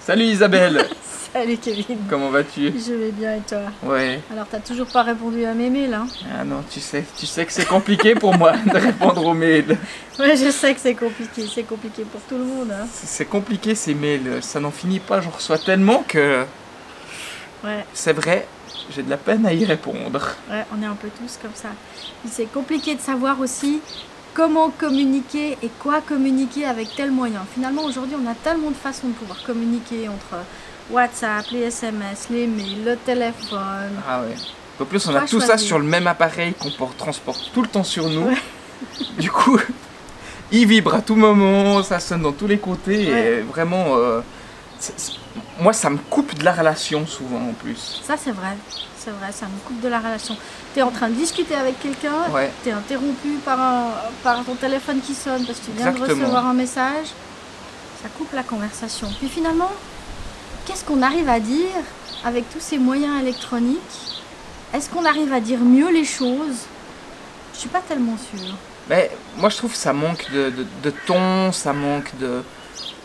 Salut Isabelle. Salut Kevin. Comment vas-tu? Je vais bien et toi? Ouais. Alors t'as toujours pas répondu à mes mails, hein? Ah non, tu sais que c'est compliqué pour moi de répondre aux mails. Ouais, je sais que c'est compliqué pour tout le monde, hein. C'est compliqué ces mails, ça n'en finit pas, j'en reçois tellement que... Ouais. C'est vrai, j'ai de la peine à y répondre. Ouais, on est un peu tous comme ça. C'est compliqué de savoir aussi comment communiquer et quoi communiquer avec tel moyen. Finalement, aujourd'hui, on a tellement de façons de pouvoir communiquer entre WhatsApp, les SMS, les mails, le téléphone. Ah ouais. En plus, on a tout ça sur le même appareil qu'on transporte tout le temps sur nous. Ouais. Du coup, il vibre à tout moment, ça sonne dans tous les côtés. Ouais. Et vraiment, moi, ça me coupe de la relation souvent en plus. Ça, c'est vrai, ça me coupe de la relation. Tu es en train de discuter avec quelqu'un, ouais. Tu es interrompu par ton téléphone qui sonne parce que tu viens de recevoir un message. Ça coupe la conversation. Puis finalement, qu'est-ce qu'on arrive à dire avec tous ces moyens électroniques? Est-ce qu'on arrive à dire mieux les choses? Je suis pas tellement sûre. Mais moi, je trouve que ça manque de ton, ça manque de...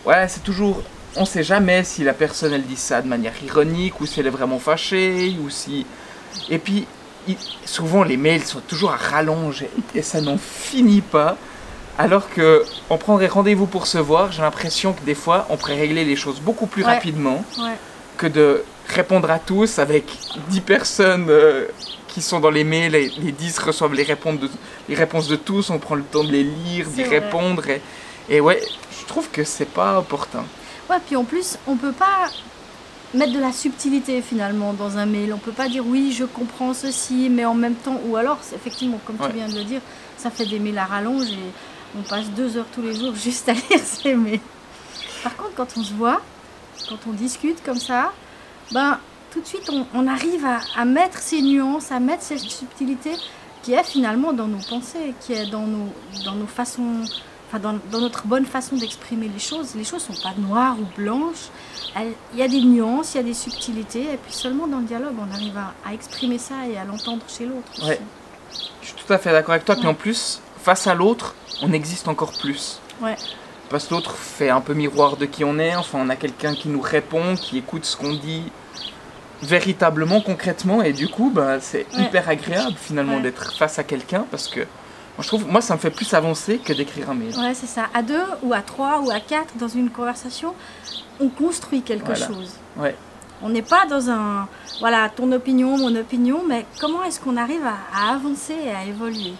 Ouais, c'est toujours... On sait jamais si la personne, elle dit ça de manière ironique, ou si elle est vraiment fâchée, ou si... Et puis, souvent, les mails sont toujours à rallonge, et ça n'en finit pas. Alors qu'on prendrait rendez-vous pour se voir, j'ai l'impression que des fois, on pourrait régler les choses beaucoup plus rapidement que de répondre à tous avec 10 personnes qui sont dans les mails, et les 10 reçoivent les réponses de tous, on prend le temps de les lire, d'y répondre. Et ouais, je trouve que c'est pas opportun. Ouais, puis en plus, on peut pas mettre de la subtilité finalement dans un mail. On peut pas dire oui, je comprends ceci, mais en même temps, ou alors, effectivement, comme tu viens de le dire, ça fait des mails à rallonge et on passe 2 heures tous les jours juste à lire ces mails. Par contre, quand on se voit, quand on discute comme ça, ben, tout de suite, on arrive à mettre ces nuances, à mettre cette subtilité qui est finalement dans nos pensées, qui est dans nos façons... Enfin, dans notre bonne façon d'exprimer les choses ne sont pas noires ou blanches. Il y a des nuances, il y a des subtilités, et puis seulement dans le dialogue, on arrive à exprimer ça et à l'entendre chez l'autre. Ouais. Je suis tout à fait d'accord avec toi, puis en plus, face à l'autre, on existe encore plus. Ouais. Parce que l'autre fait un peu miroir de qui on est, enfin on a quelqu'un qui nous répond, qui écoute ce qu'on dit véritablement, concrètement, et du coup, bah, c'est hyper agréable finalement d'être face à quelqu'un, parce que moi, ça me fait plus avancer que d'écrire un mail. Ouais, c'est ça. À 2 ou à 3 ou à 4 dans une conversation, on construit quelque chose. Ouais. On n'est pas dans un... Voilà, ton opinion, mon opinion, mais comment est-ce qu'on arrive à avancer et à évoluer?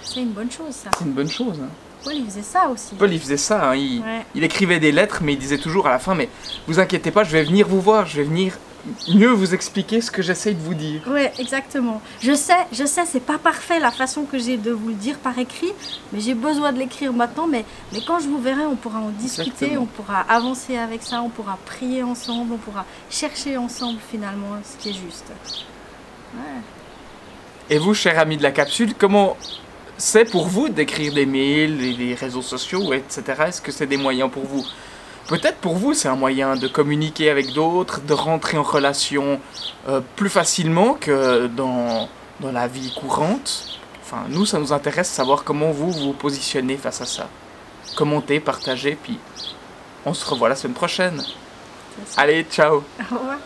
C'est une bonne chose, ça. C'est une bonne chose. Hein. Paul, il faisait ça aussi. Paul, il faisait ça. Hein. Il écrivait des lettres, mais il disait toujours à la fin, mais vous inquiétez pas, je vais venir vous voir, je vais venir... mieux vous expliquer ce que j'essaye de vous dire. Ouais, exactement. Je sais, c'est pas parfait la façon que j'ai de vous le dire par écrit, mais j'ai besoin de l'écrire maintenant, mais quand je vous verrai, on pourra en discuter, on pourra avancer avec ça, on pourra prier ensemble, on pourra chercher ensemble finalement ce qui est juste. Ouais. Et vous, chers amis de la capsule, comment c'est pour vous d'écrire des mails, les réseaux sociaux, etc. Est-ce que c'est des moyens pour vous? Peut-être pour vous, c'est un moyen de communiquer avec d'autres, de rentrer en relation plus facilement que dans la vie courante. Enfin, nous, ça nous intéresse de savoir comment vous vous positionnez face à ça. Commentez, partagez, puis on se revoit la semaine prochaine. Allez, ciao. Au revoir.